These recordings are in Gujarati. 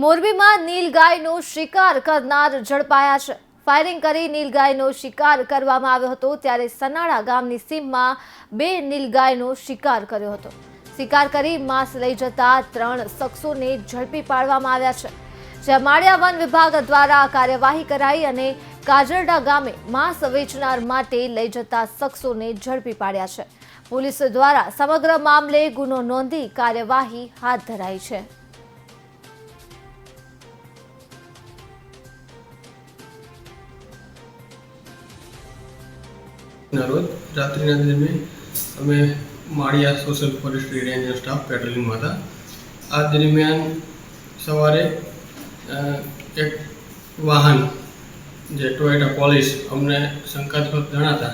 મોરબીમાં નીલગાયનો શિકાર કરનાર ઝડપાયા છે। ફાયરિંગ કરી નીલગાયનો શિકાર કરવામાં આવ્યો હતો ત્યારે સનાળા ગામની સીમમાં 2 નીલગાયનો શિકાર કર્યો હતો। શિકાર કરી માંસ લઈ જતા 3 શખ્સોને ઝડપી પાડવામાં આવ્યા છે। જ્યાં માળિયા વન વિભાગ દ્વારા કાર્યવાહી કરાઈ અને કાજરડા ગામે માંસ વેચનાર માટે લઈ જતા શખ્સોને ઝડપી પાડ્યા છે। પોલીસ દ્વારા સમગ્ર મામલે ગુનો નોંધી કાર્યવાહી હાથ ધરાઈ છે। रोज रात्रि दरमियान अमे Madia social forestry range staff patrolling में था। आ दरमियान सवारे एक वाहन जे टोयोटा पोलिस अमने शंकास्पद जणाता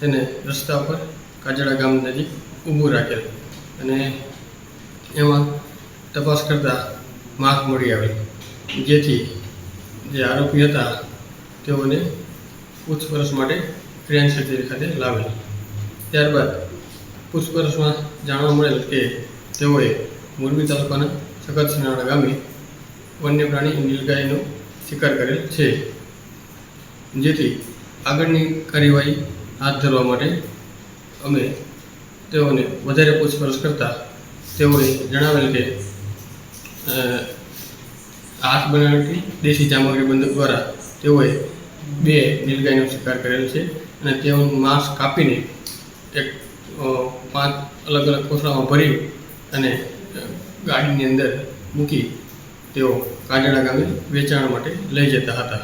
तेने रस्ता पर काजड़ा गाम नजीक ऊभું રાખેલ અને એમાં તપાસ કરતા માર્ક મળી આવેલ, જેથી જે આરોપી હતા તેઓને પૂછપરછ માટે ક્રાઇમ કચેરી ખાતે લાવેલ। ત્યારબાદ પૂછપરછમાં જાણવા મળેલ કે તેઓએ મોરબી તાલુકાના સખતસનાળા ગામે વન્ય પ્રાણી નીલગાયનો શિકાર કરેલ છે, જેથી આગળની કાર્યવાહી હાથ ધરવા માટે અમે તેઓને વધારે પૂછપરછ કરતા તેઓએ જણાવેલ કે હાથ બનાવેલી દેશી સામગ્રી બંદૂક દ્વારા તેઓએ 2 નીલગાયનો શિકાર કરેલ છે અને તેઓનું માંસ કાપીને એક 5 અલગ અલગ કોથળામાં ભરી અને ગાડીની અંદર મૂકી તેઓ કાજડા ગામે વેચાણ માટે લઈ જતા હતા।